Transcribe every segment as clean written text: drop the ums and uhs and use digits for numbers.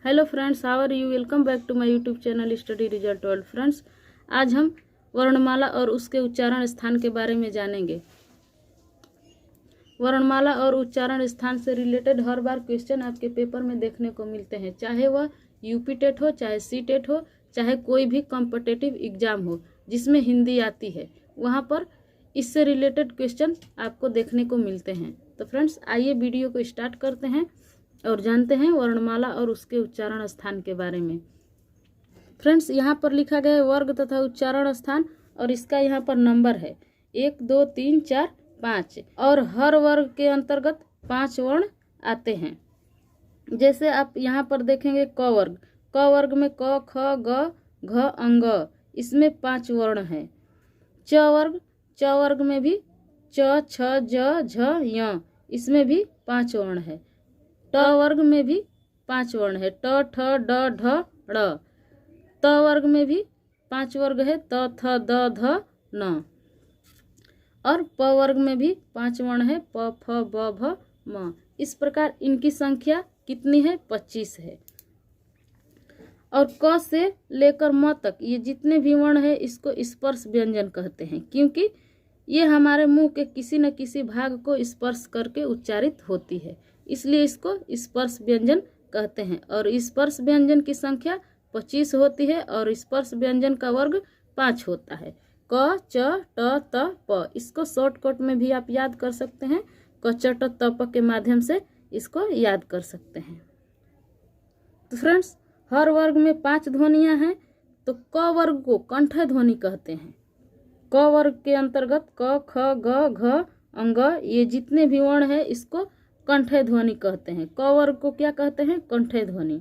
Hello friends, how are you? Welcome back to my YouTube channel study result world. Friends, आज हम वर्णमाला और उसके उच्चारण स्थान के बारे में जानेंगे। वर्णमाला और उच्चारण स्थान से रिलेटेड हर बार क्वेश्चन आपके पेपर में देखने को मिलते हैं, चाहे वह यूपी टेट हो, चाहे सी टेट हो, चाहे कोई भी कॉम्पिटिटिव एग्जाम हो जिसमें हिंदी आती है, वहाँ पर इससे रिलेटेड क्वेश्चन आपको देखने को मिलते हैं। तो फ्रेंड्स, आइए वीडियो को स्टार्ट करते हैं और जानते हैं वर्णमाला और उसके उच्चारण स्थान के बारे में। फ्रेंड्स, यहाँ पर लिखा गया है वर्ग तथा उच्चारण स्थान, और इसका यहाँ पर नंबर है 1 2 3 4 5, और हर वर्ग के अंतर्गत 5 वर्ण आते हैं। जैसे आप यहाँ पर देखेंगे क वर्ग में क ख ग घ अंग, इसमें 5 वर्ण हैं। च वर्ग में भी च छ ज झ य, इसमें भी 5 वर्ण है। ट वर्ग में भी 5 वर्ण है, ट ठ ड ढ ड़। त वर्ग में भी 5 वर्ग है, त थ द ध न। और प वर्ग में भी 5 वर्ण है, प फ ब भ म। इस प्रकार इनकी संख्या कितनी है? 25 है। और क से लेकर म तक ये जितने भी वर्ण है इसको स्पर्श व्यंजन कहते हैं, क्योंकि ये हमारे मुंह के किसी न किसी भाग को स्पर्श करके उच्चारित होती है, इसलिए इसको स्पर्श व्यंजन कहते हैं। और स्पर्श व्यंजन की संख्या 25 होती है, और स्पर्श व्यंजन का वर्ग 5 होता है। क च ट त प, इसको शॉर्टकट में भी आप याद कर सकते हैं। क च ट त प के माध्यम से इसको याद कर सकते हैं। तो फ्रेंड्स, हर वर्ग में 5 ध्वनियां हैं, तो क वर्ग को कंठ ध्वनि कहते हैं। क वर्ग के अंतर्गत क ख ग घ अंग, ये जितने भी वर्ण है इसको कंठ ध्वनि कहते हैं। क वर्ग को क्या कहते हैं? कंठ ध्वनि।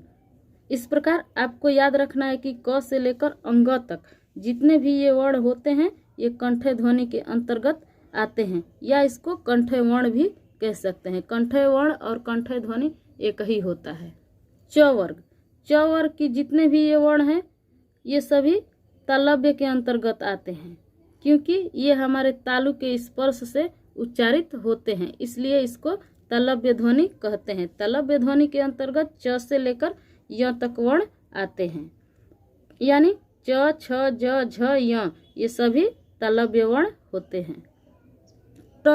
इस प्रकार आपको याद रखना है कि क से लेकर अंग तक जितने भी ये वर्ण होते हैं ये कंठ ध्वनि के अंतर्गत आते हैं, या इसको कंठ वर्ण भी कह सकते हैं। कंठ वर्ण और कंठ ध्वनि एक ही होता है। च वर्ग की जितने भी ये वर्ण हैं ये सभी तालव्य के अंतर्गत आते हैं, क्योंकि ये हमारे तालु के स्पर्श से उच्चारित होते हैं, इसलिए इसको तालव्य ध्वनि कहते हैं। तालव्य ध्वनि के अंतर्गत च से लेकर य तक वर्ण आते हैं, यानी च छ ज झ य, ये सभी तालव्य वर्ण होते हैं। ट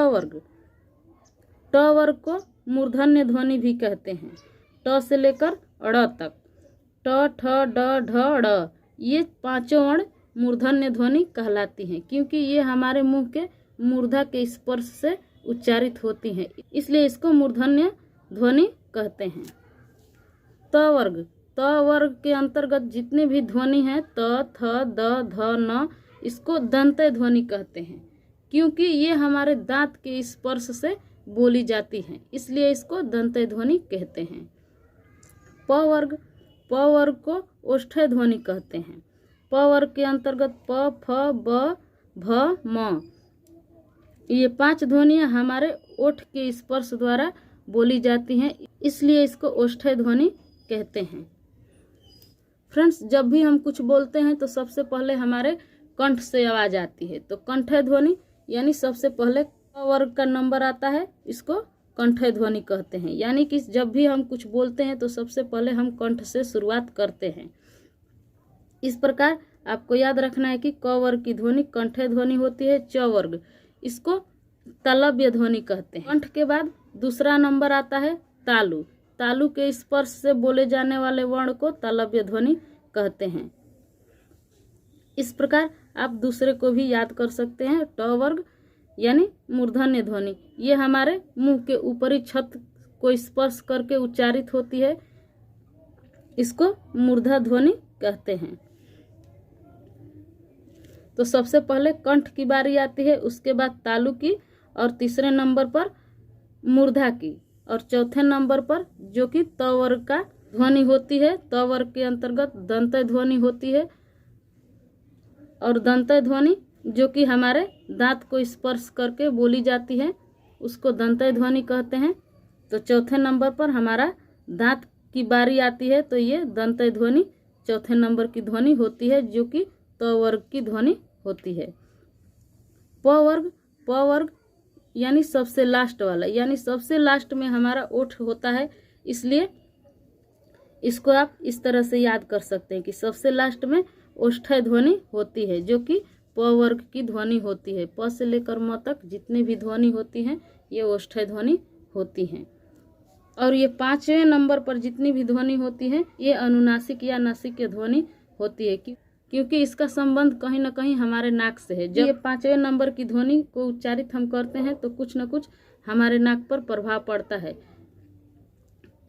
वर्ग को मूर्धन्य ध्वनि भी कहते हैं। ट से लेकर ड़ तक, ट ठ ड ढ ड़, ये 5 वर्ण मूर्धन्य ध्वनि कहलाती हैं, क्योंकि ये हमारे मुंह के मूर्धा के स्पर्श से उच्चारित होती हैं, इसलिए इसको मूर्धन्य ध्वनि कहते हैं। त वर्ग के अंतर्गत जितने भी ध्वनि हैं त थ द ध न, इसको दंत ध्वनि कहते हैं, क्योंकि ये हमारे दांत के स्पर्श से बोली जाती हैं, इसलिए इसको दंत ध्वनि कहते हैं। प वर्ग को ओष्ठ ध्वनि कहते हैं। प वर्ग के अंतर्गत प फ ब भ म, ये 5 ध्वनियां हमारे ओठ के स्पर्श द्वारा बोली जाती हैं, इसलिए इसको ओष्ठ ध्वनि कहते हैं। फ्रेंड्स, जब भी हम कुछ बोलते हैं तो सबसे पहले हमारे कंठ से आवाज आती है, तो कंठ ध्वनि यानी सबसे पहले क वर्ग का नंबर आता है, इसको कंठ ध्वनि कहते हैं। यानी कि जब भी हम कुछ बोलते हैं तो सबसे पहले हम कंठ से शुरुआत करते हैं। इस प्रकार आपको याद रखना है कि क वर्ग की ध्वनि कंठ ध्वनि होती है। च वर्ग, इसको तालव्य ध्वनि कहते हैं। कंठ के बाद दूसरा नंबर आता है तालु। तालु के स्पर्श से बोले जाने वाले वर्ण को तालव्य ध्वनि कहते हैं। इस प्रकार आप दूसरे को भी याद कर सकते हैं। ट वर्ग यानी मूर्धन्य ध्वनि, ये हमारे मुंह के ऊपरी छत को स्पर्श करके उच्चारित होती है, इसको मूर्धा ध्वनि कहते हैं। तो सबसे पहले कंठ की बारी आती है, उसके बाद तालु की, और तीसरे नंबर पर मूर्धा की, और चौथे नंबर पर जो कि त वर्ग का ध्वनि होती है। त वर्ग के अंतर्गत दंत ध्वनि होती है, और दंत ध्वनि जो कि हमारे दांत को स्पर्श करके बोली जाती है उसको दंत ध्वनि कहते हैं। तो चौथे नंबर पर हमारा दांत की बारी आती है, तो ये दंत ध्वनि चौथे नंबर की ध्वनि होती है, जो कि त वर्ग की ध्वनि होती है। प वर्ग यानी सबसे लास्ट वाला, यानी सबसे लास्ट में हमारा ओठ होता है, इसलिए इसको आप इस तरह से याद कर सकते हैं कि सबसे लास्ट में ओष्ठ्य ध्वनि होती है, जो कि प वर्ग की ध्वनि होती है। प से लेकर म तक जितनी भी ध्वनि होती हैं ये ओष्ठ्य ध्वनि होती हैं। और ये 5वें नंबर पर जितनी भी ध्वनि होती है ये अनुनासिक या नासिक ध्वनि होती है, क्योंकि इसका संबंध कहीं ना कहीं हमारे नाक से है। जब ये 5वें नंबर की ध्वनि को उच्चारित हम करते हैं तो कुछ न कुछ हमारे नाक पर प्रभाव पड़ता है,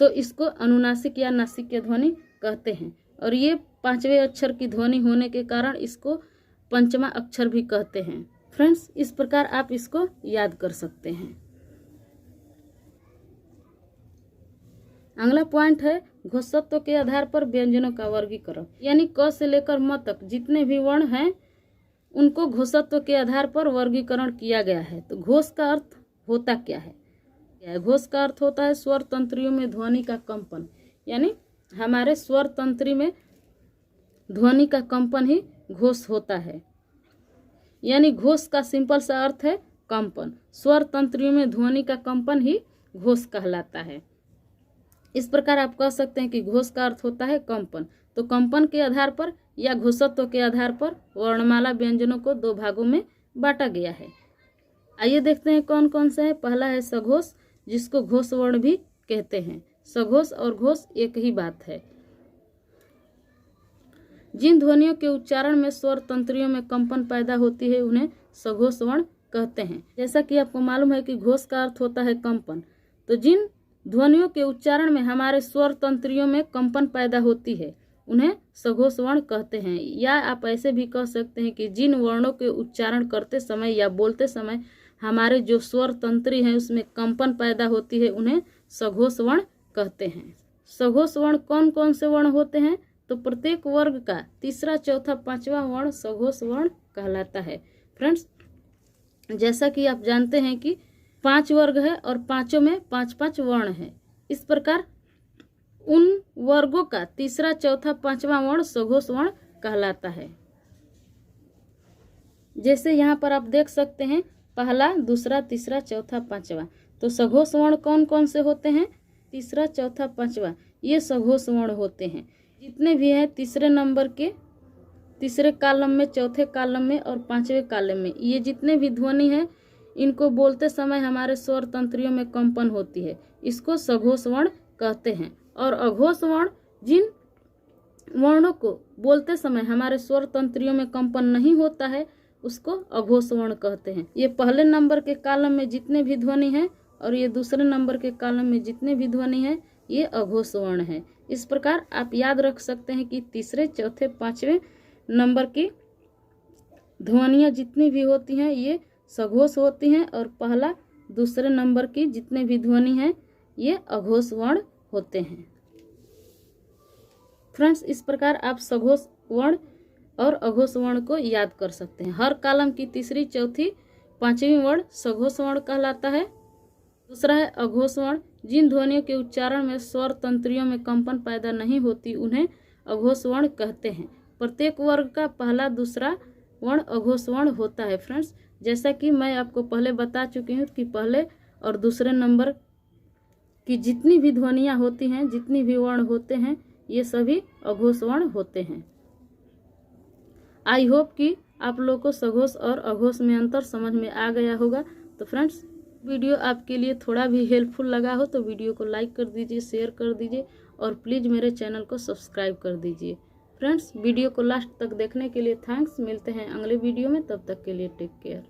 तो इसको अनुनासिक या नासिक ध्वनि कहते हैं। और ये 5वें अक्षर की ध्वनि होने के कारण इसको पंचमा अक्षर भी कहते हैं। फ्रेंड्स, इस प्रकार आप इसको याद कर सकते हैं। अगला पॉइंट है घोषत्व के आधार पर व्यंजनों का वर्गीकरण, यानी क से लेकर म तक जितने भी वर्ण हैं उनको घोषत्व के आधार पर वर्गीकरण किया गया है। तो घोष का अर्थ होता क्या है? घोष का अर्थ होता है स्वर तंत्रियों में ध्वनि का कंपन, यानी हमारे स्वर तंत्री में ध्वनि का कंपन ही घोष होता है। यानी घोष का सिंपल सा अर्थ है कंपन। स्वर तंत्रियों में ध्वनि का कंपन ही घोष कहलाता है। इस प्रकार आप कह सकते हैं कि घोष का अर्थ होता है कंपन। तो कंपन के आधार पर या घोषत्व के आधार पर वर्णमाला व्यंजनों को 2 भागों में बांटा गया है। आइए देखते हैं कौन कौन से है। पहला है सघोष, जिसको घोष वर्ण भी कहते हैं। सघोष और घोष एक ही बात है। जिन ध्वनियों के उच्चारण में स्वर तंत्रियों में कंपन पैदा होती है उन्हें सघोष वर्ण कहते हैं। जैसा कि आपको मालूम है कि घोष का अर्थ होता है कंपन, तो जिन ध्वनियों के उच्चारण में हमारे स्वर तंत्रियों में कंपन पैदा होती है उन्हें सघोष वर्ण कहते हैं। या आप ऐसे भी कह सकते हैं कि जिन वर्णों के उच्चारण करते समय या बोलते समय हमारे जो स्वर तंत्री हैं उसमें कंपन पैदा होती है उन्हें सघोष वर्ण कहते हैं। सघोष वर्ण कौन कौन से वर्ण होते हैं? तो प्रत्येक वर्ग का तीसरा, चौथा, 5वां वर्ण सघोष वर्ण कहलाता है। फ्रेंड्स, जैसा कि आप जानते हैं कि 5 वर्ग है और पांचों में 5-5 वर्ण है। इस प्रकार उन वर्गों का तीसरा, चौथा, 5वां वर्ण सघोष वर्ण कहलाता है। जैसे यहाँ पर आप देख सकते हैं पहला, दूसरा, तीसरा, चौथा, 5वां। तो सघोष वर्ण कौन कौन से होते हैं? तीसरा, चौथा, 5वां ये सघोष वर्ण होते हैं। जितने भी हैं तीसरे नंबर के तीसरे कॉलम में, चौथे कॉलम में और 5वें कॉलम में, ये जितने भी ध्वनि हैं इनको बोलते समय हमारे स्वर तंत्रियों में कंपन होती है, इसको सघोष वर्ण कहते हैं। और अघोष वर्ण जिन वर्णों को बोलते समय हमारे स्वर तंत्रियों में कंपन नहीं होता है उसको अघोष वर्ण कहते हैं। ये पहले नंबर के कॉलम में जितने भी ध्वनि हैं और ये दूसरे नंबर के कॉलम में जितने भी ध्वनि हैं ये अघोष वर्ण है। इस प्रकार आप याद रख सकते हैं कि तीसरे, चौथे, 5वें नंबर की ध्वनियाँ जितनी भी होती हैं ये सघोष होती हैं और पहला, दूसरे नंबर की जितने भी ध्वनि हैं ये अघोष वर्ण होते हैं। फ्रेंड्स, इस प्रकार आप सघोष वर्ण और अघोष वर्ण को याद कर सकते हैं। हर कॉलम की तीसरी, चौथी, 5वीं वर्ण सघोष वर्ण कहलाता है। दूसरा है अघोष वर्ण, जिन ध्वनियों के उच्चारण में स्वर तंत्रियों में कंपन पैदा नहीं होती उन्हें अघोष वर्ण कहते हैं। प्रत्येक वर्ग का पहला, दूसरा वर्ण अघोष वर्ण होता है। फ्रेंड्स, जैसा कि मैं आपको पहले बता चुकी हूँ कि पहले और दूसरे नंबर की जितनी भी ध्वनियाँ होती हैं, जितनी भी वर्ण होते हैं ये सभी अघोष वर्ण होते हैं। आई होप कि आप लोगों को सघोष और अघोष में अंतर समझ में आ गया होगा। तो फ्रेंड्स, वीडियो आपके लिए थोड़ा भी हेल्पफुल लगा हो तो वीडियो को लाइक कर दीजिए, शेयर कर दीजिए और प्लीज़ मेरे चैनल को सब्सक्राइब कर दीजिए। फ्रेंड्स, वीडियो को लास्ट तक देखने के लिए थैंक्स। मिलते हैं अगले वीडियो में, तब तक के लिए टेक केयर।